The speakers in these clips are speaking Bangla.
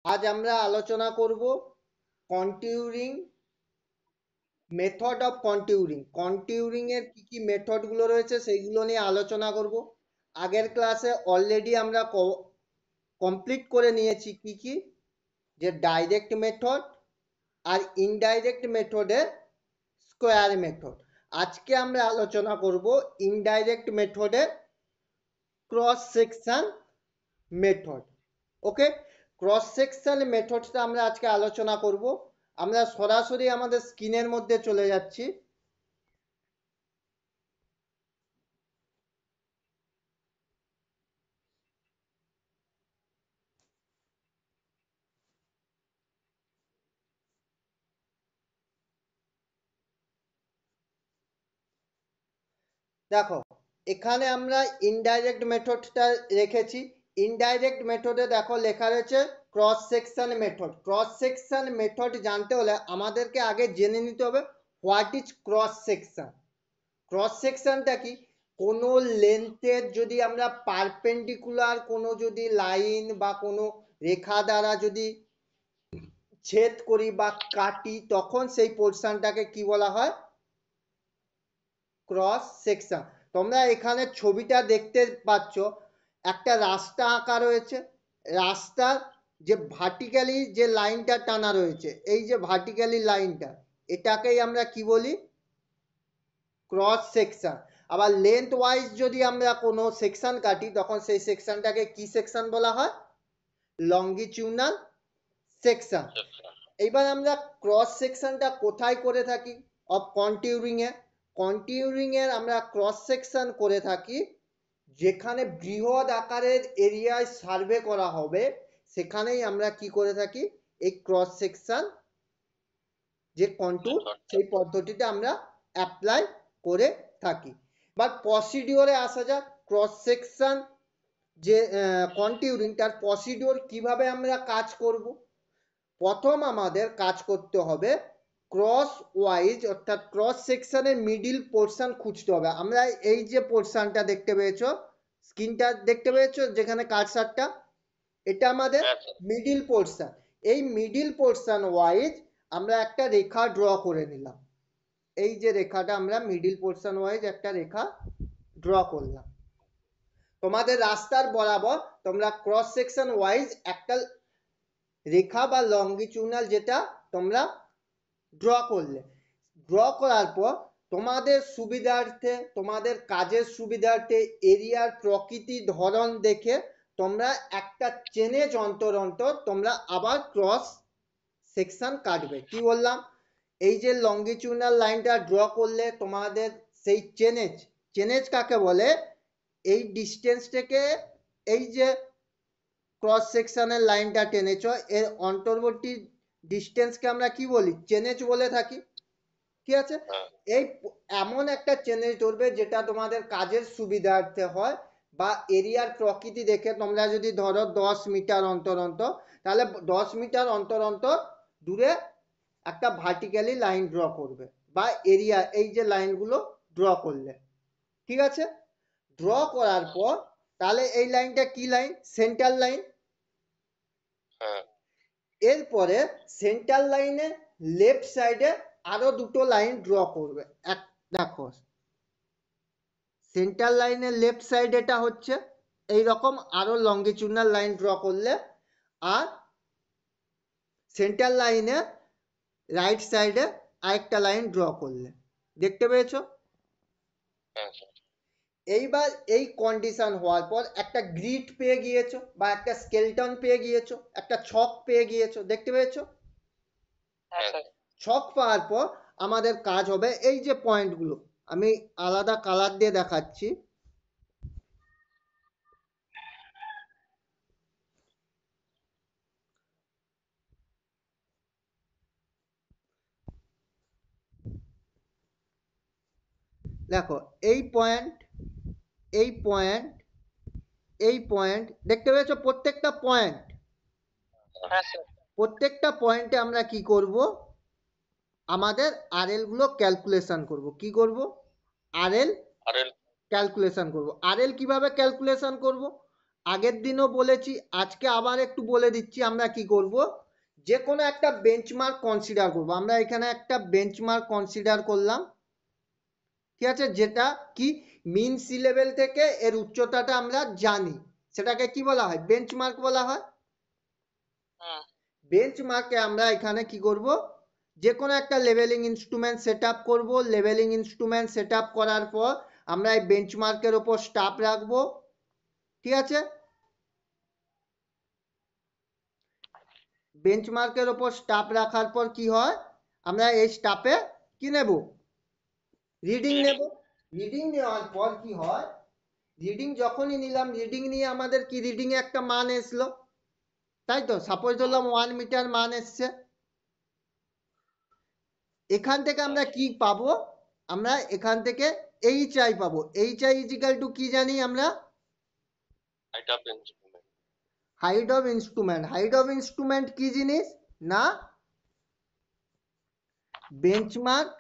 আজ আমরা আলোচনা করব কন্টিউরিং মেথড অফ কন্টিউরিং এর কি কি মেথড গুলো রয়েছে সেইগুলো নিয়ে আলোচনা করব। আগের ক্লাসে অলরেডি আমরা কমপ্লিট করে নিয়েছি কি কি, যে ডাইরেক্ট মেথড আর ইনডাইরেক্ট মেথডের স্কোয়ার মেথড। আজকে আমরা আলোচনা করব ইনডাইরেক্ট মেথডের ক্রস সেকশন মেথড। ওকে, ক্রস সেকশন মেথডটা আমরা আজকে আলোচনা করব। আমরা সরাসরি আমাদের স্ক্রিনের মধ্যে চলে যাচ্ছি। দেখো, এখানে আমরা ইনডাইরেক্ট মেথডটা রেখেছি। ইনডাইরেক্ট মেথডে দেখো লেখা রয়েছে cross section method. Cross section method জানতে হলে আমাদেরকে আগে জেনে নিতে হবে what is cross section. Cross সেকশনটা কি? কোনো লেন্থের যদি আমরা পারপেন্ডিকুলার কোনো যদি লাইন বা কোনো রেখা দ্বারা যদি ছেদ করি বা কাটি, তখন সেই পোর্শনটাকে কি বলা হয়? Cross section. তোমরা এখানে ছবিটা দেখতে পাচ্ছ, একটা রাস্তা আঁকা রয়েছে। রাস্তার যে ভার্টিক্যালি যে লাইনটা টানা রয়েছে, এই যে ভার্টিক্যালি লাইনটা, এটাকেই আমরা কি বলি? Cross section. আবার লেন্থ ওয়াইজ যদি আমরা কোনো সেকশন কাটি, তখন সেই সেকশনটাকে কি সেকশন বলা হয়? লঙ্গিটিউডাল সেকশন। এইবার আমরা ক্রস সেকশনটা কোথায় করে থাকি? অফ কন্টিউরিং এ। কন্টিউরিং এর আমরা ক্রস সেকশন করে থাকি যেখানে বৃহৎ আকারের এরিয়ায় সার্ভে করা হবে, সেখানেই আমরা কি করে থাকি? এই ক্রস সেকশন যে কন্ট্যুর, সেই পদ্ধতিটা আমরা অ্যাপ্লাই করে থাকি। বাট প্রসিডিওরে আসা যাক। ক্রস সেকশন যে কন্টিউরিং, তার প্রসিডিওর কিভাবে আমরা কাজ করব। প্রথম আমাদের কাজ করতে হবে ক্রস ওয়াইজ, অর্থাৎ ক্রস সেকশনের মিডিল পোর্শন খুঁজতে হবে। আমরা এই যে পোর্শনটা দেখতে পেয়েছো, স্ক্রিনটা দেখতে পেয়েছো যেখানে কার্সারটা, এটা আমাদের মিডিল পোর্শন। এই মিডিল পোর্শন ওয়াইজ আমরা একটা রেখা ড্র করে নিলাম। এই যে রেখাটা আমরা মিডিল পোর্শন ওয়াইজ একটা রেখা ড্র করলাম। তোমাদের রাস্তার বরাবর তোমরা ক্রস সেকশন ওয়াইজ একটা রেখা বা লঙ্গিটিউডাল যেটা তোমরা ড্র করলে। ড্র করার পর তোমাদের সুবিধার্থে, তোমাদের কাজের সুবিধার্থে, এরিয়ার প্রকৃতি ধরন দেখে তোমরা একটা চেনেজ অন্তর অন্তর তোমরা আবার ক্রস সেকশন কাটবে। কি বললাম? এই যে লঙ্গিটিউডাল লাইনটা ড্র করলে তোমাদের সেই চেনেজ, চেনেজ কাকে বলে? এই ডিস্টেন্সটাকে, এই যে ক্রস সেকশনের লাইনটা টেনেছ, এর অন্তর্বর্তী ডিস্টেন্সকে আমরা কি বলি? চেনেজ বলে থাকি। ঠিক আছে? এই এমন একটা চেনেজ ধরবে যেটা তোমাদের কাজের সুবিধার্থে হয়, বা এরিয়ার প্রকৃতি দেখে তোমরা যদি ধরো 10 মিটার অন্তর অন্তর, তাহলে 10 মিটার অন্তর অন্তর দূরে একটা ভার্টিক্যালি লাইন ড্র করবে, বা এরিয়া এই যে লাইনগুলো ড্র করলে। ঠিক আছে? ড্র করার পর তাহলে এই লাইনটা কি লাইন? Centre line. এরপরে সেন্টার লাইনে লেফট সাইডে আরো দুটো লাইন ড্র করবে। এক, দেখো সেন্টার লাইনের লেফট সাইড এটা হচ্ছে এইরকম আরো লঙ্গিটিউডাল লাইন ড্র করলে, আর সেন্টার লাইনে রাইট সাইডে আরেকটা লাইন ড্র করলে। দেখতে পেয়েছো? এইবার এই কন্ডিশন হওয়ার পর একটা গ্রিড পেয়ে গিয়েছো, বা একটা স্কেলটন পেয়ে গিয়েছো, একটা ছক পেয়ে গিয়েছো। দেখতে পেয়েছো? ছক পাওয়ার পর আমাদের কাজ হবে এই যে পয়েন্টগুলো, আমি আলাদা কালার দিয়ে দেখাচ্ছি। দেখো, এই পয়েন্ট, এই পয়েন্ট, এই পয়েন্ট, দেখতে পেয়েছো? প্রত্যেকটা পয়েন্ট, প্রত্যেকটা পয়েন্টে আমরা কি করব? আমাদের আরএল গুলো ক্যালকুলেশন করব। কি করব? আরএল ক্যালকুলেশন করব। আরএল কিভাবে ক্যালকুলেশন করব? আগের দিনও বলেছি, আজকে আবার একটু বলে দিচ্ছি আমরা কি করব। যে কোনো একটা বেঞ্চমার্ক কনসিডার করব। আমরা এখানে একটা বেঞ্চমার্ক কনসিডার করলাম, ঠিক আছে, যেটা কি মিন সি লেভেল থেকে এর উচ্চতাটা আমরা জানি, সেটাকে কি বলা হয়, বেঞ্চমার্ক বলা হয়। বেঞ্চমার্কে আমরা এখানে কি করব, যে কোনো একটা লেভেলিং ইনস্ট্রুমেন্ট সেট আপ করবো। লেভেলিং ইনস্ট্রুমেন্ট সেট আপ করার পর আমরা এই বেঞ্চমার্কের ওপর স্টাফ রাখবো, ঠিক আছে। বেঞ্চমার্কের ওপর স্টাফ রাখার পর কি হয়, আমরা এই স্টাফে কি নেব, রিডিং নেব। রিডিং নেওয়ার পর কি হয়, রিডিং যখনই নিলাম, রিডিং নিয়ে আমাদের কি রিডিং এ একটা মান এসলো, তাই তো, সাপোজ ধরলাম 1 মিটার মান এসছে। এখান থেকে আমরা কি পাবো, আমরা এখান থেকে এইচ আই পাবো। এইচ আই ইজিক্যাল টু কি জানি আমরা, height of instrument. Height of instrument কি জিনিস না, বেঞ্চমার্ক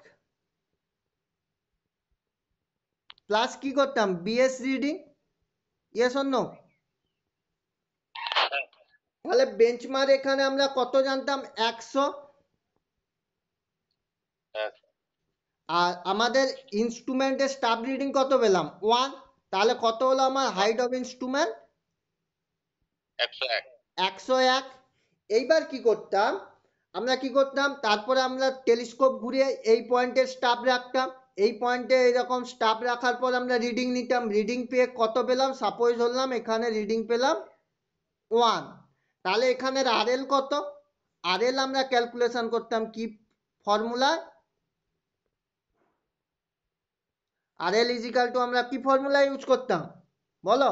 প্লাস কি করতাম, BS reading. Yes or no? তাহলে বেঞ্চমার্ক এখানে আমরা কত জানতাম, 100। আর আমাদের ইনস্ট্রুমেন্টের স্টাফ রিডিং কত পেলাম, 1। তাহলে কত হলো আমার হাইট অফ ইনস্ট্রুমেন্ট, 101। এইবার কি করতাম, আমরা কি করতাম, তারপরে আমরা টেলিস্কোপ ঘুরিয়ে এই পয়েন্টের স্টাফ রাখতাম। এই পয়েন্টে এইরকম স্টাফ রাখার পর আমরা রিডিং নিতাম। রিডিং পেয়ে কত পেলাম, সাপোজ ধরলাম এখানে রিডিং পেলাম 1। তাহলে এখানের আরএল কত, আরএল আমরা ক্যালকুলেশন করতাম কি ফর্মুলায়, আরএল ইজিক্যাল টু আমরা কি ফর্মুলা ইউজ করতাম বলো,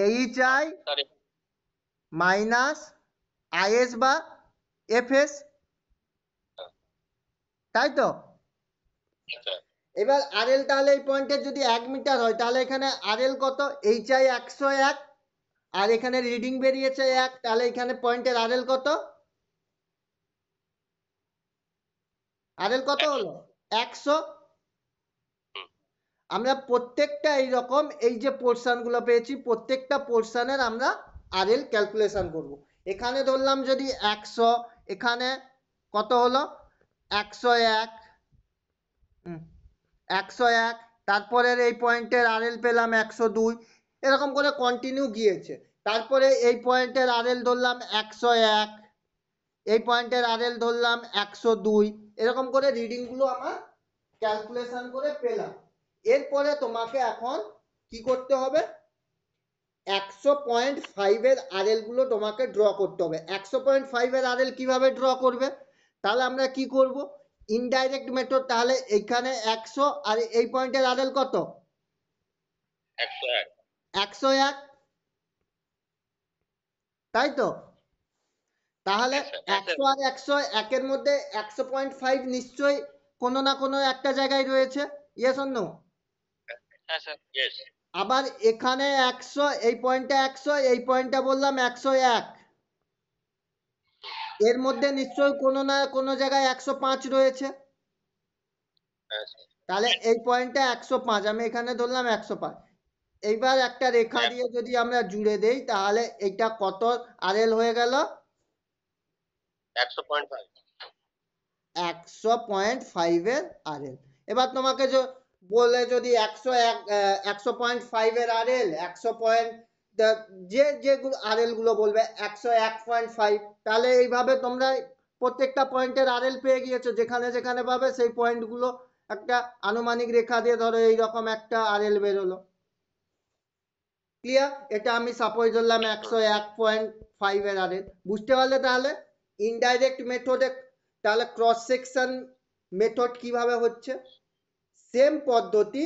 এইচ আই মাইনাস আইএস বা এফএস, তাই তো। এবার আরএল তাহলে এই পয়েন্টের যদি 1 মিটার হয়, তাহলে এখানে আরএল কত, এইচ আই 101, আর এখানে রিডিং বেরিয়েছে 1, তাহলে এখানে পয়েন্টের আরএল কত, আরএল কত হলো 100। আমরা প্রত্যেকটা এইরকম এই যে পোর্শন গুলো পেয়েছি, প্রত্যেকটা পোর্শনের আমরা আরএল ক্যালকুলেশন করব। এখানে ধরলাম যদি 100, এখানে কত হলো 101, 101, তারপরের এই পয়েন্টের আরএল পেলাম 102, এরকম করে কন্টিনিউ গিয়েছে। তারপরে এই পয়েন্টের আরএল ধরলাম 101, এই পয়েন্টের আরএল ধরলাম 102, এরকম করে রিডিং গুলো আমার ক্যালকুলেশন করে পেলাম। এরপরে তোমাকে এখন কি করতে হবে, 100.5 এর আরএল গুলো তোমাকে ড্র করতে হবে। 100.5 এর আরএল কিভাবে ড্র করবে, তাহলে আমরা কি করব, ইনডাইরেক্ট মেথড। তাহলে এখানে 100 আর এই পয়েন্টের আরএল কত, 101, তাই তো। তাহলে 100 আর 101 এর মধ্যে 100.5 নিশ্চয়ই কোনো না কোনো একটা জায়গায় রয়েছে, ইয়েস অর নো। আবার এখানে 100, এই পয়েন্টটা 100, এই পয়েন্টটা বললাম 101, এর মধ্যে নিশ্চয়ই কোনো না কোনো জায়গায় 105 রয়েছে। তাহলে এই পয়েন্টটা 105, আমি এখানে ধরলাম 105। এইবার একটা রেখা দিয়ে যদি আমরা জুড়ে দেই, তাহলে এটা কত আরএল হয়ে গেল, 100.5 এর আরএল। এবার তোমাকে বলে যদি 100.5 এর আরএল, 100 পয়েন্ট, যে যে আরএল গুলো বলবে 101.5, তাহলে এইভাবে তোমরা প্রত্যেকটা পয়েন্টের আরএল পেয়ে গিয়েছো। যেখানে যেখানে পাবে সেই পয়েন্ট গুলো একটা আনুমানিক রেখা দিয়ে ধরো এইরকম একটা আরএল বেরোলো, ক্লিয়ার। এটা আমি সাপোজ ধরলাম 101.5 এর আরএল, বুঝতে পারলে। তাহলে ইনডাইরেক্ট মেথডে তাহলে ক্রস সেকশন মেথড কিভাবে হচ্ছে, সেম পদ্ধতি,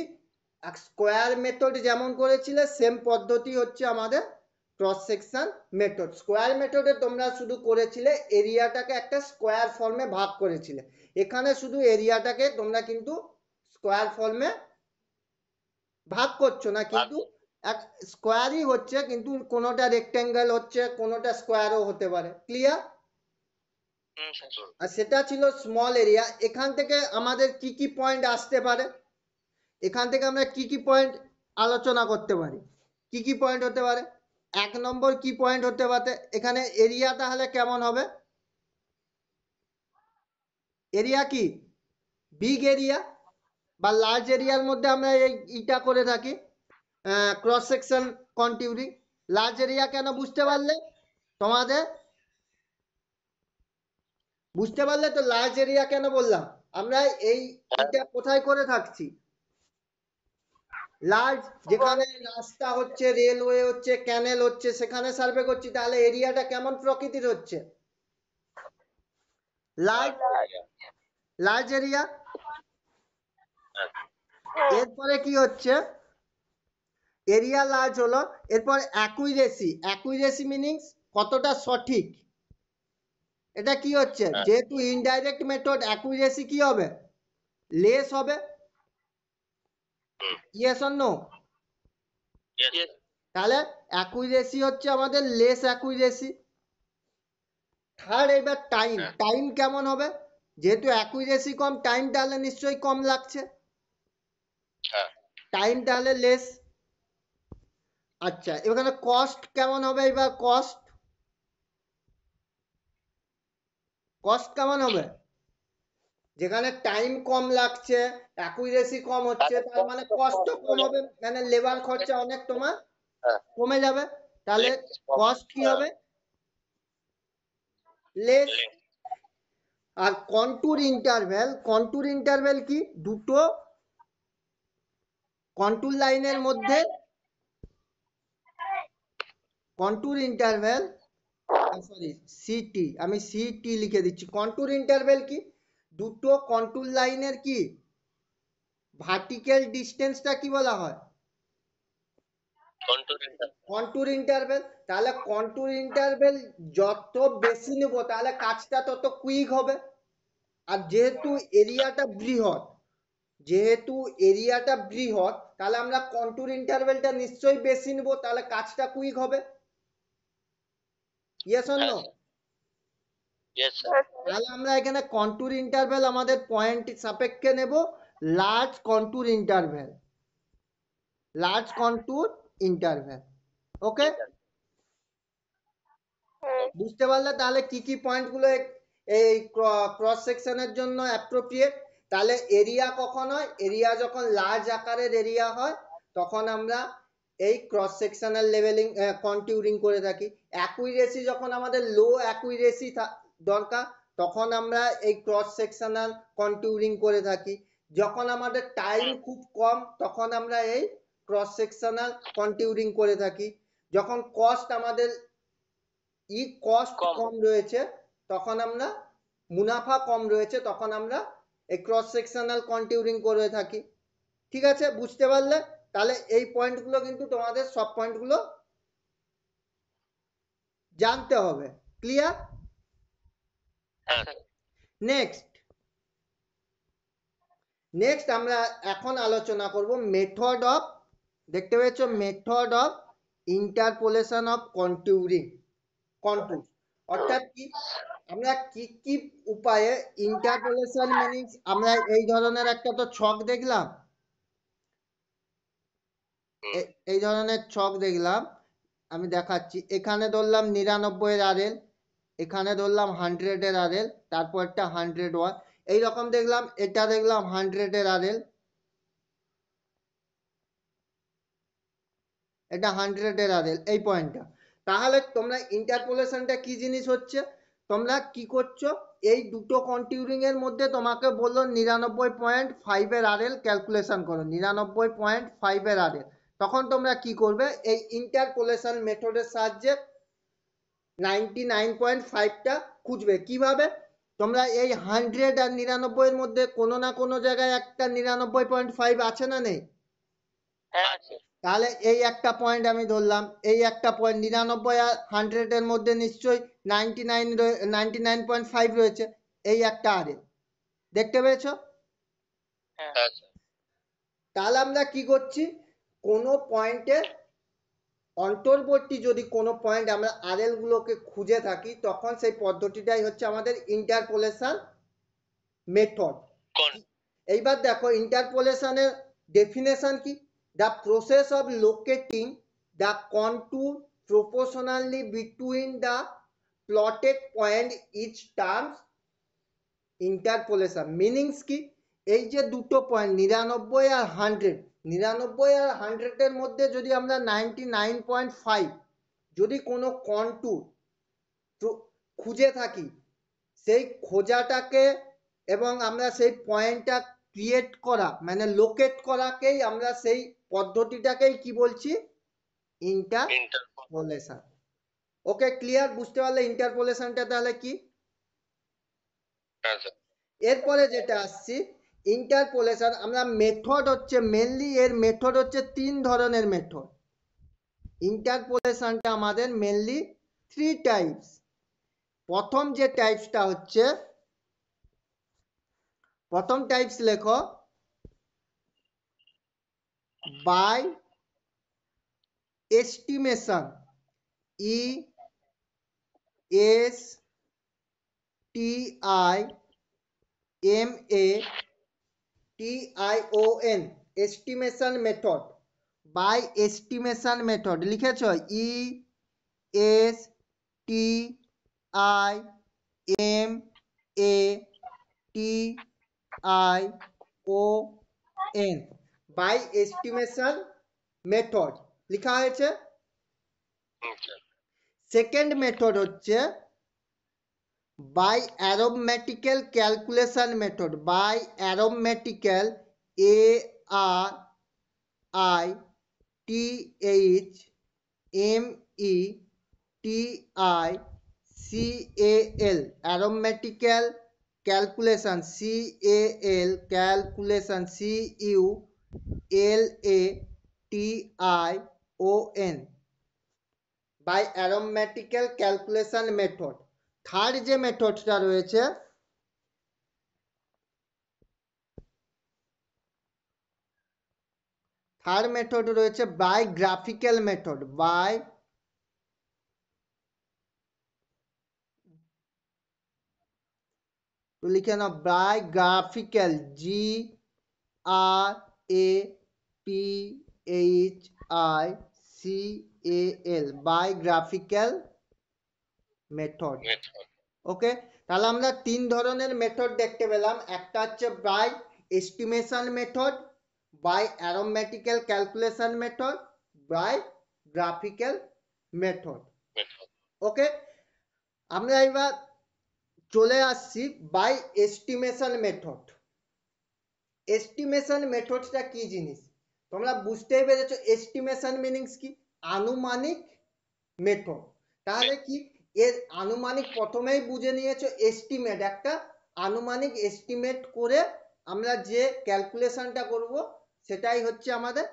স্কোয়ার মেথড যেমন করেছিলে সেম পদ্ধতি হচ্ছে আমাদের ক্রস সেকশন মেথড। স্কোয়ার মেথডে তোমরা শুধু করেছিলে এরিয়াটাকে একটা স্কোয়ার ফর্মে ভাগ করেছিলে, এখানে শুধু এরিয়াটাকে তোমরা কিন্তু স্কোয়ার ফর্মে ভাগ করছো না, কিন্তু এক স্কোয়ারই হচ্ছে, কিন্তু কোনোটা রেক্টেঙ্গেল হচ্ছে, কোনোটা স্কোয়ারও হতে পারে, ক্লিয়ার। আর সেটা ছিল স্মল এরিয়া। এখান থেকে আমাদের কি কি পয়েন্ট আসতে পারে, এখান থেকে আমরা কি কি পয়েন্ট আলোচনা করতে পারি। কি কি পয়েন্ট হতে পারে? 1 নম্বর কি পয়েন্ট হতে পারে, এখানে এরিয়া তাহলে কেমন হবে? এরিয়া কি বিগ এরিয়া বা লার্জ এরিয়ার মধ্যে আমরা এইটা করে থাকি ক্রস সেকশন কন্টিউরিং। লার্জ এরিয়া কেন বুঝতে পারলে? তোমাদের বুঝতে পারলে তো লার্জ এরিয়া কেন বললাম? আমরা এইটা কোথায় করে থাকছি? লার্জ যেখানে রাস্তা হচ্ছে, রেলওয়ে হচ্ছে, ক্যানেল হচ্ছে, সেখানে সার্ভে করছি। তাহলে এরিয়াটা কেমন প্রকৃতির হচ্ছে? Large large area. এরপরে কি হচ্ছে? এরিয়া লার্জ হলো, এরপর অ্যাকুইরেসি। অ্যাকুইরেসি মিনিংস কতটা সঠিক, এটা কি হচ্ছে? যেহেতু ইনডাইরেক্ট মেথড, অ্যাকুইরেসি কি হবে? লেস হবে। Yes or no? তাহলে অ্যাকুইরেসি হচ্ছে আমাদের লেস অ্যাকুইরেসি। থার্ড, এবার টাইম। টাইম কেমন হবে? যেহেতু অ্যাকুইরেসি কম, টাইম তাহলে নিশ্চয়ই কম লাগছে, টাইম তাহলে লেস। আচ্ছা, এখানে কস্ট কেমন হবে? এবার কস্ট, কস্ট কেমন হবে? যেখানে টাইম কম লাগছে, অ্যাকুইরেসি কম হচ্ছে, তার মানে কস্ট কম হবে, মানে লেবার খরচা অনেক তোমার কমে যাবে। তাহলে কস্ট কি হবে? লেস। আর কন্টুর ইন্টারভ্যাল, কন্টুর ইন্টারভ্যাল কি? দুটো কন্টুর লাইনের মধ্যে কন্টুর ইন্টারভ্যাল, সরি সিটি, আমি সিটি লিখে দিচ্ছি। কন্টুর ইন্টারভ্যাল কি? দুটো কন্টুর লাইনের কি ভার্টিক্যাল ডিস্টেন্সটা কি বলা হয়? Contour interval. তাহলে কন্টুর ইন্টারভ্যাল যত বেশি নেব, তাহলে কাজটা তত কুইক হবে। আর যেহেতু এরিয়াটা বৃহৎ, যেহেতু এরিয়াটা বৃহৎ, তাহলে আমরা কন্টুর ইন্টারভ্যালটা নিশ্চয়ই বেশি নেব, তাহলে কাজটা কুইক হবে। Yes or no? তাহলে আমরা এখানে কন্টুর ইন্টারভ্যাল আমাদের পয়েন্ট সাপেক্ষে নেব large contour interval, large contour interval. Okay, বুঝতে পারলে তাহলে কি কি পয়েন্ট গুলো এই ক্রস সেকশনের জন্য অ্যাপ্রোপ্রিয়েট? তাহলে এরিয়া কখন হয়? এরিয়া যখন লার্জ আকারের এরিয়া হয়, তখন আমরা এই ক্রস সেকশনাল লেভেলিং কন্টিউরিং করে থাকি। অ্যাকুইরেসি যখন আমাদের লো অ্যাকুইরেসি দরকার, তখন আমরা এই ক্রস সেকশনাল কন্টিউরিং করে থাকি। যখন আমাদের টাইম খুব কম, তখন আমরা এই ক্রস সেকশনাল কন্টিউরিং করে থাকি। যখন কস্ট আমাদের কস্ট কম রয়েছে, তখন আমরা মুনাফা কম রয়েছে, তখন আমরা এই ক্রস সেকশনাল কন্টিউরিং করে থাকি। ঠিক আছে, বুঝতে পারলে? তাহলে এই পয়েন্টগুলো কিন্তু তোমাদের সব পয়েন্টগুলো জানতে হবে। ক্লিয়ার? নেক্সট নেক্সট আমরা এখন আলোচনা করব মেথড অফ, দেখতে পেয়েছো, method of interpolation of contouring contour. অর্থাৎ কি, আমরা কি কি উপায়ে ইন্টারপোলেশন মিনিংস, আমরা এই ধরনের একটা তো ছক দেখলাম, এই ধরনের ছক দেখলাম, আমি দেখাচ্ছি। এখানে ধরলাম 99 এর আরএল, এখানে ধরলাম 100 এর আরএল, তারপর একটা 100 ওয়াট, এইরকম দেখলাম। এটা দেখলাম 100 এর আরএল, এটা 100 এর আরএল, এই পয়েন্টটা। তাহলে তোমরা ইন্টারপোলেশনটা কি জিনিস হচ্ছে? তোমরা কি করছো, এই দুটো কন্টিউরিং এর মধ্যে তোমাকে বললো 99.5 এর আরএল ক্যালকুলেশন করো, 99.5 এর আরএল। তখন তোমরা কি করবে, এই ইন্টারপোলেশন মেথডের সাহায্যে 99.5টা খুঁজবে। কিভাবে? তোমরা এই 100 আর 99 এর মধ্যে কোনো না কোনো জায়গায় একটা 99.5 আছে না নেই? তাহলে এই একটা পয়েন্ট আমি ধরলাম, এই একটা পয়েন্ট 99 আর 100 এর মধ্যে নিশ্চয়ই 99.5 রয়েছে, এই একটা আরএল। দেখতে পেয়েছো? তাহলে আমরা কি করছি, কোনো পয়েন্টে অন্তর্বর্তী যদি কোনো পয়েন্ট আমরা আরএল গুলোকে খুঁজে থাকি, তখন সেই পদ্ধতিটাই হচ্ছে আমাদের ইন্টারপোলেশন মেথড। এইবার দেখো ইন্টারপোলেশনের ডেফিনেশন কি। the process of locating the contour proportionally between the plotted point each terms interpolation meanings কি এই যে দুটো পয়েন্ট 99 আর 100 99 আর 100 এর মধ্যে যদি আমরা 99.5 যদি কোনো কন্টুর খুঁজে থাকি সেই খোঁজাটাকে এবং আমরা সেই পয়েন্টটা ক্রিয়েট করা মানে লোকেট করাকেই আমরা সেই পদ্ধতিটাকেই কি বলছি ইন্টারপোলেশন ওকে ক্লিয়ার বুঝতে পারলে ইন্টারপোলেশনটা তাহলে কি এরপরে যেটা আসছি ইন্টারপোলেশন আমরা মেথড হচ্ছে মেনলি এর মেথড হচ্ছে তিন ধরনের মেথড ইন্টারপোলেশনটা আমাদের মেনলি থ্রি টাইপস প্রথম যে টাইপসটা হচ্ছে প্রথম টাইপস লেখো by estimation E S T I M A T I O N estimation method by estimation method লিখেছ E S T I M A T I O N by estimation method লেখা হয়েছে সেকেন্ড মেথড হচ্ছে by arithmetical calculation method by arithmetical A R I T H M E T I C A L arithmetical calculation C A L calculation C U L A T I O N by arithmetical calculation method third যে মেথডটা রয়েছে থার্ড মেথড রয়েছে বাই গ্রাফিক্যাল মেথড বাই তো লিখে নাও by graphical G R A P H I C A L by graphical method okay তাহলে আমরা তিন ধরনের মেথড দেখতে পেলাম একটা হচ্ছে by estimation method by arithmetical calculation method by graphical method okay আমরা এবার চলে আসছি বাই এস্টিমেশন মেথড এস্টিমেশন মেথডটা কি জিনিস তোমরা বুঝতেই পেরেছো এস্টিমেশন মিনিংস কি আনুমানিক মেথড তাহলে কি এর আনুমানিক প্রথমেই বুঝে নিয়েছো এস্টিমেট একটা আনুমানিক এস্টিমেট করে আমরা যে ক্যালকুলেশনটা করব সেটাই হচ্ছে আমাদের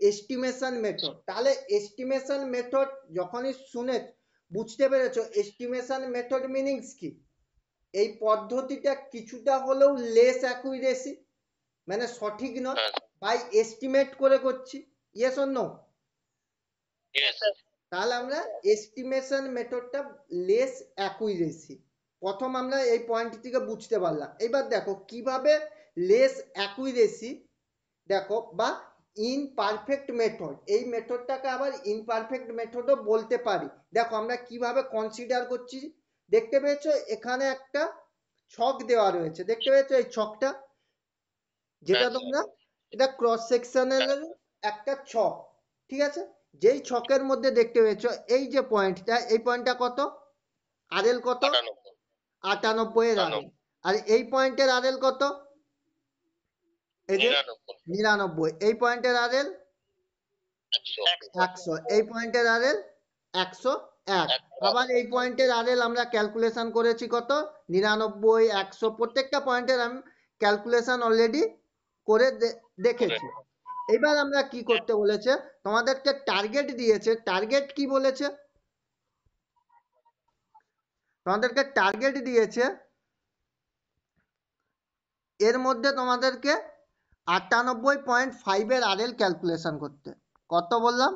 এস্টিমেশন মেথড তাহলে এস্টিমেশন মেথড যখনই শুনে বুঝতে পেরেছো এস্টিমেশন মেথড মিনিংস কি এই পদ্ধতিটা কিছুটা হলেও লেস অ্যাকুরেসি মানে সঠিক নয় বাই এস্টিমেট করে করছি ইয়েস অর নো তাহলে আমরা এস্টিমেশন মেথডটা লেস অ্যাকুরেসি প্রথম আমরা এই পয়েন্ট থেকে বুঝতে পারলাম এবার দেখো কিভাবে লেস অ্যাকুরেসি দেখো বা ইনপারফেক্ট মেথড এই মেথডটাকে আবার ইনপারফেক্ট মেথডও বলতে পারি দেখো আমরা কিভাবে কনসিডার করছি দেখতে পেয়েছো এখানে একটা ছক দেওয়া রয়েছে দেখতে পেয়েছো এই ছকটা যেটা তোমরা এটা ক্রস সেকশনের একটা ছক ঠিক আছে যেই ছকের মধ্যে দেখতে পেয়েছো এই যে পয়েন্টটা এই পয়েন্টটা কত আরএল কত 98 এর আরএল আর এই পয়েন্টের আরএল কত এই যে 99 এই পয়েন্টের আরএল 100 এই পয়েন্টের আরএল 101 আবার এই পয়েন্টের আরএল আমরা ক্যালকুলেশন করেছি কত 99 100 প্রত্যেকটা পয়েন্টের আমি ক্যালকুলেশন অলরেডি করে দেখেছি এবার আমরা কি করতে বলেছে তোমাদেরকে টার্গেট দিয়েছে টার্গেট কি বলেছে তোমাদেরকে টার্গেট দিয়েছে এর মধ্যে তোমাদেরকে 98.5 এর আরএল ক্যালকুলেশন করতে কত বললাম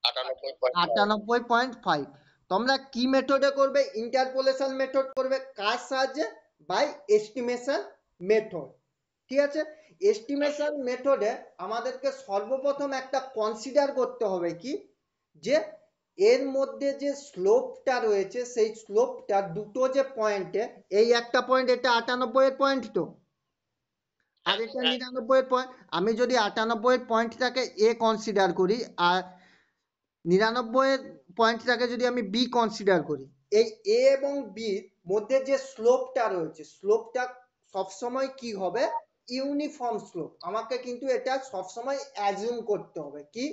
98.5 তোমরা কি মেথডে করবে ইন্টারপোলেশন মেথড করবে কার সাহায্যে বাই এস্টিমেশন মেথড ঠিক আছে এস্টিমেশন মেথডে আমাদেরকে সর্বপ্রথম একটা কনসিডার করতে হবে কি, যে এর মধ্যে যে স্লোপটা রয়েছে সেই স্লোপটা দুটো যে পয়েন্টে, এই একটা পয়েন্ট এটা 98 এর পয়েন্ট, তো আর এটা 99 এর পয়েন্ট। আমি যদি 98 এর পয়েন্টটাকে এ কনসিডার করি আর 99 এর পয়েন্টটাকে যদি আমি বি কনসিডার করি, এই এ এবং বি মধ্যে যে স্লোপটা রয়েছে, স্লোপটা সবসময় কি হবে, ইউনিফর্ম স্লোপ। আমাকে কিন্তু এটা সবসময় অ্যাজিউম করতে হবে, কি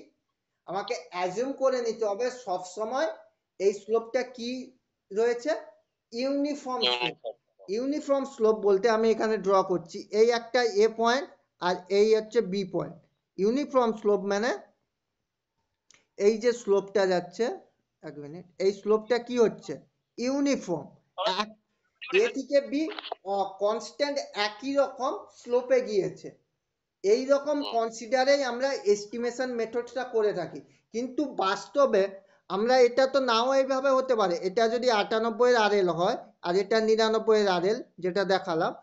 আমাকে অ্যাজিউম করে নিতে হবে সবসময় এই স্লোপটা কি রয়েছে, ইউনিফর্ম স্লোপ। ইউনিফর্ম স্লোপ বলতে আমি এখানে ড্র করছি এই একটা এ পয়েন্ট আর এই হচ্ছে বি পয়েন্ট। ইউনিফর্ম স্লোপ মানে এই যে স্লোপটা যাচ্ছে, এক মিনিট, এই স্লোপটা কি হচ্ছে, ইউনিফর্ম। এ থেকে বি কনস্ট্যান্ট একই রকম স্লোপে গিয়েছে, এই রকম কনসিডারেই আমরা এস্টিমেশন মেথডটা করে থাকি। কিন্তু বাস্তবে আমরা এটা তো নাও এইভাবে হতে পারে, এটা যদি 98 এর আরএল হয় আর এটা 99 এর আরএল যেটা দেখালাম,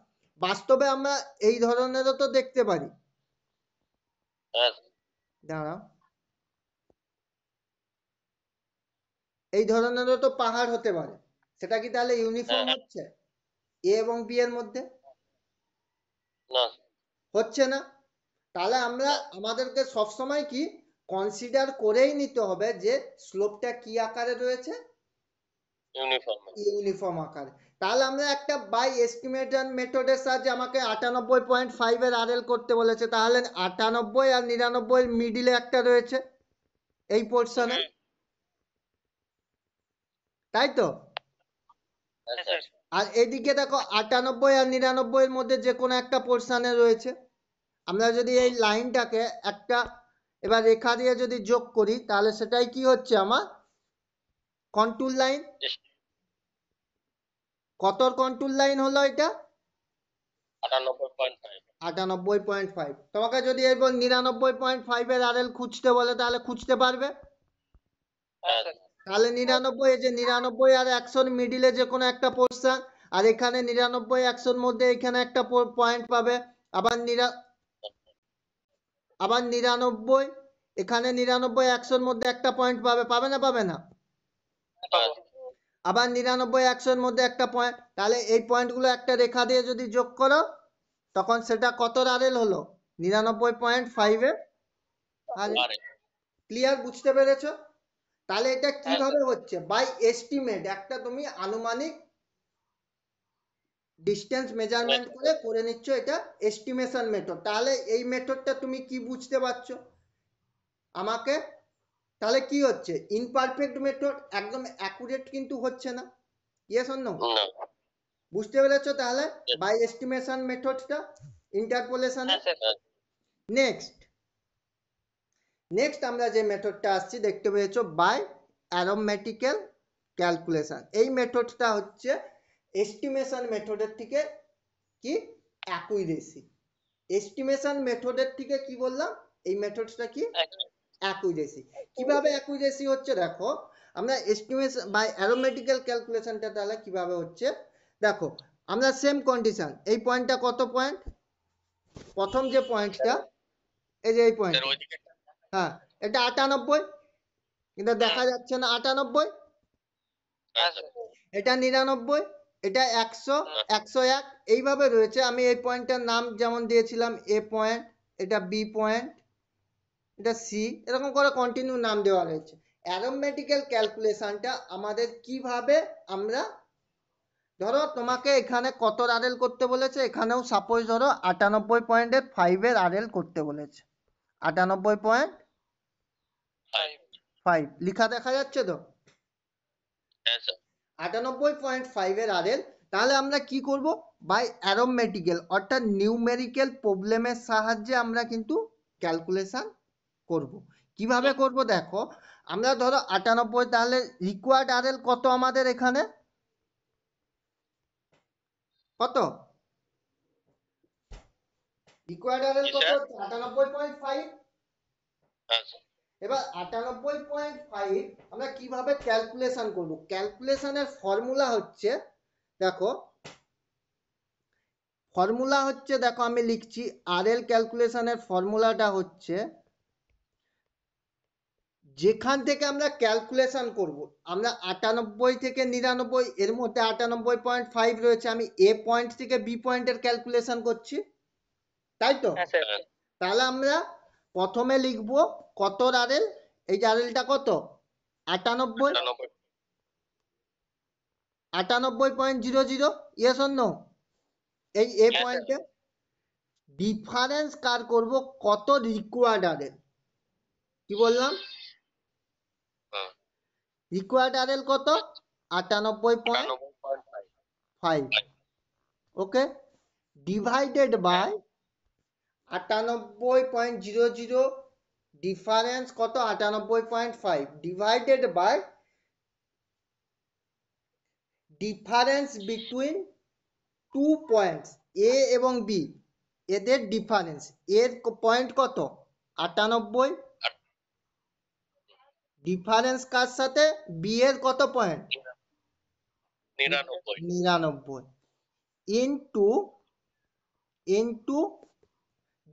বাস্তবে আমরা এই ধরনেরও তো দেখতে পারি। দাঁড়াও, এই ধরনেরও তো পাহাড় হতে পারে, সেটা কি তাহলে ইউনিফর্ম হচ্ছে এ এবং বি এর মধ্যে? হচ্ছে না। তাহলে আমরা আমাদেরকে সবসময় কি কনসিডার করেই নিতে হবে যে স্লোপটা কি আকারে রয়েছে, ইউনিফর্ম আকারে। তাহলে আমরা একটা বাই এস্টিমেটর মেথডের সাহায্যে আমাকে 98.5 এর আরএল করতে বলেছে, তাহলে 98 আর 99 মিডিলে একটা রয়েছে এই পোর্শনে, তাই তো? আর এদিকে দেখো 98 আর 99 এর মধ্যে যে কোনো একটা পোর্শনে রয়েছে। আমরা যদি এই লাইনটাকে একটা এবার রেখা দিয়ে যদি যোগ করি তাহলে সেটাই কি হচ্ছে আমার কন্টুর লাইন। কত কন্টুর লাইন হলো এটা, 98.5। তোমাকে যদি এরপর 99.5 এর আরএল খুঁজতে বলে তাহলে খুঁজতে পারবে? তাহলে 99, এই যে 99 আর 100 মিডিলে যে কোনো একটা পোর্শন, আর এখানে 99 100 মধ্যে এখানে একটা পয়েন্ট পাবে, আবার 99 এখানে 99 100 মধ্যে একটা পয়েন্ট পাবে, পাবে না পাবে না? আবার 99 100 মধ্যে একটা পয়েন্ট, তাহলে এই পয়েন্টগুলো একটা রেখা দিয়ে যদি যোগ করো তখন সেটা কত আরএল হলো, 99.5 এর আরএল। ক্লিয়ার, বুঝতে পেরেছো? তাহলে এটা কিভাবে হচ্ছে, বাই এস্টিমেট, একটা তুমি আনুমানিক ডিস্টেন্স মেজারমেন্ট করে নিচ্ছ, এটা এস্টিমেশন মেথড। তাহলে এই মেথডটা তুমি কি বুঝতে পারছো আমাকে, তাহলে কি হচ্ছে, ইনপারফেক্ট মেথড, একদম অ্যাকুরেট কিন্তু হচ্ছে না, ইয়েস অর নো? বুঝতে পেরেছো তাহলে বাই এস্টিমেশন মেথডটা ইন্টারপোলেশনে। নেক্সট আমরা যে মেথডটা আসছি দেখতে পেয়েছো বাই অ্যারোমেটিক্যাল ক্যালকুলেশন। এই মেথডটা হচ্ছে এস্টিমেশন মেথডের থেকে কি অ্যাকুরেসি। এস্টিমেশন মেথডের থেকে কি বললাম, এই মেথডটা কি অ্যাকুরেসি। কিভাবে অ্যাকুরেসি হচ্ছে দেখো, আমরা এস্টিমেশন বাই অ্যারোমেটিক্যাল ক্যালকুলেশনটা তাহলে কিভাবে হচ্ছে দেখো, আমরা সেম কন্ডিশন, এই পয়েন্টটা কত পয়েন্ট, প্রথম যে পয়েন্টটা এই যে এই পয়েন্ট, হ্যাঁ এটা 98 কিন্তু দেখা যাচ্ছে না 98, এটা 99, এটা 100 101 এইভাবে রয়েছে। আমি এই পয়েন্টটার নাম যেমন দিয়েছিলাম এ পয়েন্ট, এটা বি পয়েন্ট, এটা সি, এরকম করে কন্টিনিউ নাম দেওয়া রয়েছে। অ্যারোমেটিক্যাল ক্যালকুলেশনটা আমাদের কিভাবে, আমরা ধরো তোমাকে এখানে কত আরএল করতে বলেছে, এখানেও সাপোজ ধরো 98.5 এর আরএল করতে বলেছে, 98.5 লিখা দেখা যাচ্ছে তো, 98.5 এর আরএল। তাহলে আমরা কি করব, বাই অ্যারোমেটিক্যাল অর্থাৎ নিউমেরিক্যাল প্রবলেমের সাহায্যে আমরা কিন্তু ক্যালকুলেশন করব। কিভাবে করব দেখো, আমরা ধরো 98, তাহলে রিকোয়ার্ড আরএল কত আমাদের এখানে, কত রিকোয়ার্ড আরএল কত, 98.5। এবার 98.5 আমরা কিভাবে ক্যালকুলেশন করব, ক্যালকুলেশনের ফর্মুলা হচ্ছে দেখো, ফর্মুলা হচ্ছে, দেখো আমি লিখছি, আরএল ক্যালকুলেশনের ফর্মুলাটা হচ্ছে, যেখান থেকে আমরা ক্যালকুলেশন করব, আমরা 98 থেকে 99 এর মধ্যে 98.5 রয়েছে, আমি এ পয়েন্ট থেকে বি পয়েন্টের ক্যালকুলেশন করছি, তাই তো? তাহলে আমরা প্রথমে লিখব কত আরএল, এই যে আরএলটা কত, 98, 98.00, ইয়েস অর নো? এই এ পয়েন্টে ডিফারেন্স কার করব, কত রিকোয়ার্ড আরএল, কি বললাম, রিকোয়ার্ড আরএল কত, 98.5, ওকে, ডিভাইডেড বাই 98.00, ডিফারেন্স কত, 98.5, divided by difference between two points A এবং বি, এদের ডিফারেন্স, এর পয়েন্ট কত, 98, ডিফারেন্স কার সাথে, বি এর কত point, 99, into into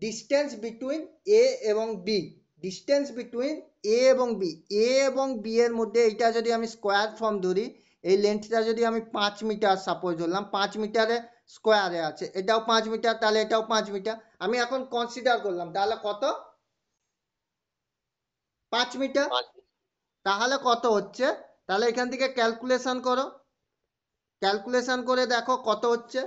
distance between A এবং বি, ডিস্টেন্স বিটুইন এ এবং বি, এ এবং বি এর মধ্যে এইটা যদি আমি স্কোয়ার ফর্ম ধরি, এই লেন্থটা যদি আমি 5 মিটার সাপোজ ধরলাম, 5 মিটারে স্কোয়ারে আছে, এটাও 5 মিটার, তাহলে এটাও 5 মিটার, আমি এখন কনসিডার করলাম, তাহলে কত, 5 মিটার, তাহলে কত হচ্ছে, তাহলে এখান থেকে ক্যালকুলেশন করো, ক্যালকুলেশন করে দেখো কত হচ্ছে,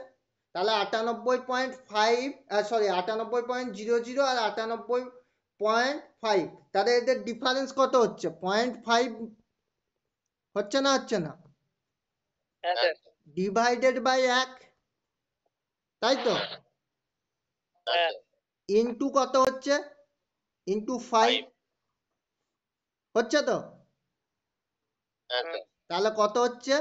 তাহলে 98.5, সরি 98.00 আর 98.5, তাহলে এদের ডিফারেন্স কত হচ্ছে, 0.5, হচ্ছে না, হচ্ছে না, ডিভাইডেড বাই 1, তাই তো, ইনটু কত হচ্ছে, ইনটু 5, হচ্ছে তো, তাহলে কত হচ্ছে,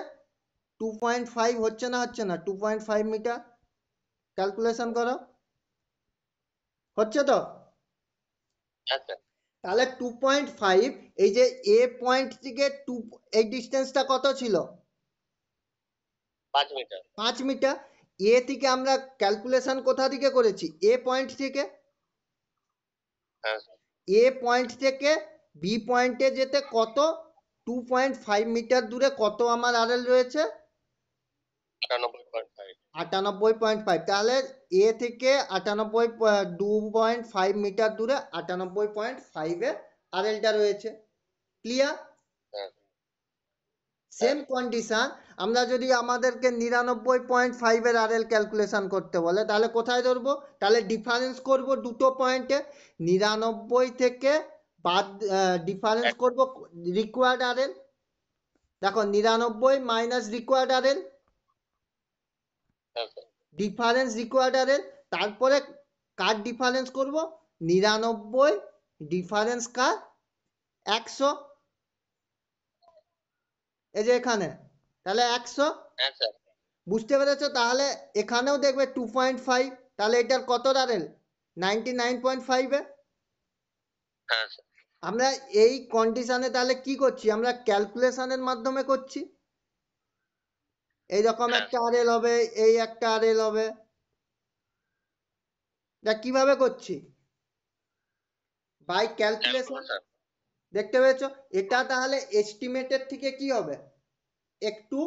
2.5, হচ্ছে না, হচ্ছে না, 2.5 মিটার, ক্যালকুলেশন করো, হচ্ছে তো, তাহলে 2.5, এই যে এ পয়েন্ট থেকে টু, এই ডিস্টেন্সটা কত ছিল, 5 মিটার, এ থেকে আমরা ক্যালকুলেশন কোথা থেকে করেছি, এ পয়েন্ট থেকে, এ পয়েন্ট থেকে বি পয়েন্টে যেতে কত, 2.5 মিটার দূরে কত আমার আরএল রয়েছে, 98.5, তাহলে এ থেকে 2.5 মিটার দূরে 98.5 এ আরএলটা রয়েছে, ক্লিয়ার? সেম কন্ডিশন, আমরা যদি আমাদেরকে 99.5 এর আরএল ক্যালকুলেশন করতে বলে, তাহলে কোথায় ধরবো, তাহলে ডিফারেন্স করব দুটো পয়েন্টে, 99 থেকে বাদ, ডিফারেন্স করব রিকোয়ার্ড আরএল, দেখো 99 minus required RL, difference required RL, তারপরে কার ডিফারেন্স করব, 99 ডিফারেন্স কার, 100, এই যে এখানে, তাহলে 100, বুঝতে পেরেছো? তাহলে এখানেও দেখবে 2.5, তাহলে এটার কত আরএল, 99.5 এ, আমরা এই কন্ডিশনে তাহলে কি করছি, আমরা ক্যালকুলেশনের মাধ্যমে করছি, এইরকম একটা আরএল হবে, এই একটা আরএল হবে, এটা কিভাবে করছি, বাই ক্যালকুলেশন, দেখতে পেয়েছো? এটা তাহলে এস্টিমেটের থেকে কি হবে, একটু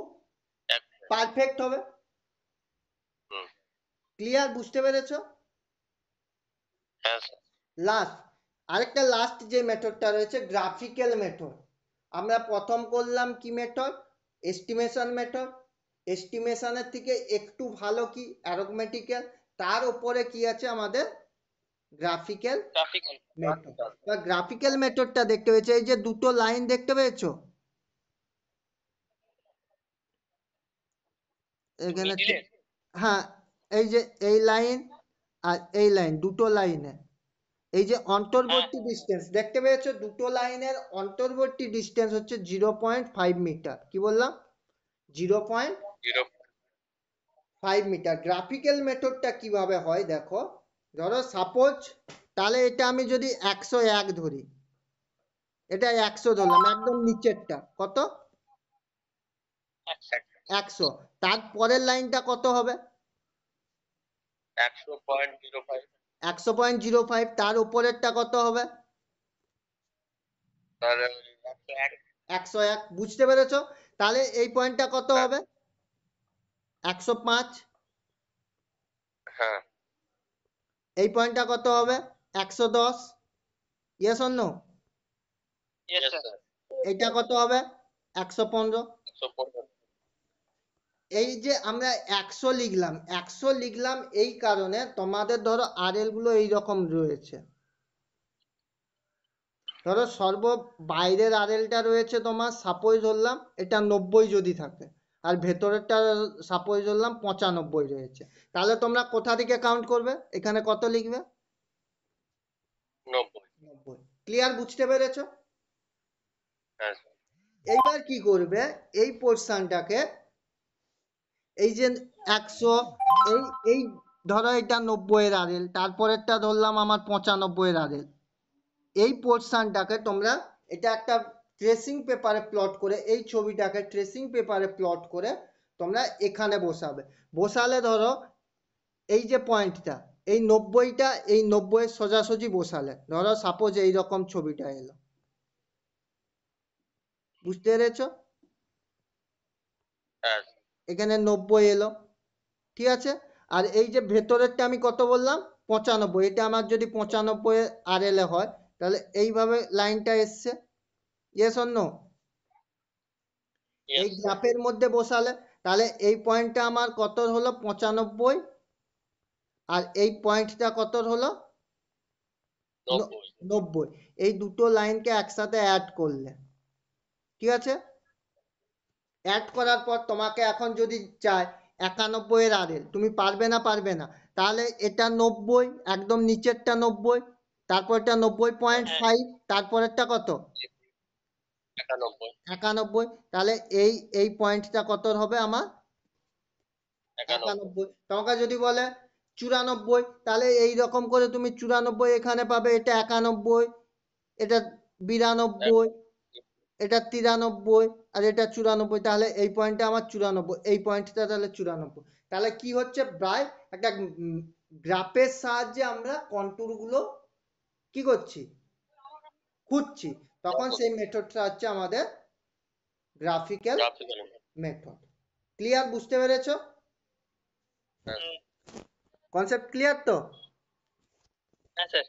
পারফেক্ট হবে, ক্লিয়ার, বুঝতে পেরেছো? লাস্ট, আরেকটা লাস্ট যে মেথডটা রয়েছে, গ্রাফিক্যাল মেথড, আমরা প্রথম করলাম কি মেথড, এস্টিমেশন মেথড, এস্টিমেশনের থেকে একটু ভালো কি অ্যারথমেটিক্যাল, তার উপরে কি আছে আমাদের গ্রাফিক্যাল মেথড, বা গ্রাফিক্যাল মেথডটা দেখতে পেয়েছো, এই যে দুটো লাইন দেখতে পেয়েছো এখানে, হ্যাঁ, এই যে এই লাইন আর এই লাইন, দুটো লাইনে এই যে অন্তর্বর্তী ডিস্টেন্স দেখতে পেয়েছো, দুটো লাইনের অন্তর্বর্তী ডিস্টেন্স হচ্ছে 0.5 মিটার, কি বললাম, 0.5 মিটার। গ্রাফিক্যাল মেথডটা কিভাবে হয় দেখো, ধরো সাপোজ, তাহলে এটা আমি যদি 101 ধরি, এটা 100 ধরলাম, একদম নিচেরটা কত, 100, তার পরের লাইনটা কত হবে, 100.05 100.05, তার উপরেরটা কত হবে? তার 101 101, বুঝতে পেরেছো? তাহলে এই পয়েন্টটা কত হ্যাঁ হবে? 105। হ্যাঁ এই পয়েন্টটা কত হবে? 110। Yes or no? Yes sir এইটা কত হবে? 115। 115 এই যে আমরা 100 লিখলাম, 100 লিখলাম এই কারণে তোমাদের ধরো আরএল গুলো এইরকম রয়েছে। ধরো সর্ব বাইরের আরএলটা রয়েছে তোমার, সাপোজ ধরলাম এটা 90 যদি থাকে, আর ভেতরেরটা সাপোজ ধরলাম 95 রয়েছে, তাহলে তোমরা কোথা থেকে কাউন্ট করবে? এখানে কত লিখবে? 90 90। ক্লিয়ার, বুঝতে পেরেছো? হ্যাঁ স্যার এইবার কি করবে? এই পোর্শনটাকে, এই যে 100, এই এই ধরো এটা 90 এর আরএল, তারপরেরটা ধরলাম আমার 95 এর আরএল, এই পোর্শনটাকে তোমরা, এটা একটা ট্রেসিং পেপারে প্লট করে, এই ছবিটাকে ট্রেসিং পেপারে প্লট করে তোমরা এখানে বসাবে। বসালে ধরো এই যে পয়েন্টটা, এই 90টা এই 90 সোজাসুজি বসালে, ধরো সাপোজ এইরকম ছবিটা এলো, বুঝতে পেরেছো? হ্যাঁ এখানে 90 এলো, ঠিক আছে। আর এই যে ভেতরেরটা আমি কত বললাম? 95, এটা আমার যদি 95 আরএল এ হয়, তাহলে এইভাবে লাইনটা এসছে। Yes or no? এই ইয়েস স্যার গ্রাফের মধ্যে বসালে, তাহলে এই পয়েন্টটা আমার কত হলো? 95। আর এই পয়েন্টটা কত হলো? 90 90। এই দুটো লাইনকে একসাথে অ্যাড করলে, ঠিক আছে। অ্যাড করার পর তোমাকে এখন যদি চায় 91 এর আরএল, তুমি পারবে না? পারবে না। তাহলে এটা 90, একদম নিচেরটা 90, তারপরটা 90.5, তারপরেরটা কত? 91 91। তাহলে এই এই পয়েন্টটা কত হবে আমার? 91 91। তোমাকে যদি বলে 94, তাহলে এই রকম করে তুমি 94 এখানে পাবে, এটা 91, এটা 92, এটা 93, আর এটা 94, তাহলে এই পয়েন্টটা আমার 94, এই পয়েন্টটা তাহলে 94। তাহলে কি হচ্ছে? প্রায় একটা গ্রাফের সাহায্যে আমরা কন্টুর গুলো কি করছি? খুঁজছি। তখন সেই মেথডটা হচ্ছে আমাদের গ্রাফিক্যাল গ্রাফিক্যাল মেথড। ক্লিয়ার, বুঝতে পেরেছো? হ্যাঁ কনসেপ্ট ক্লিয়ার তো? হ্যাঁ স্যার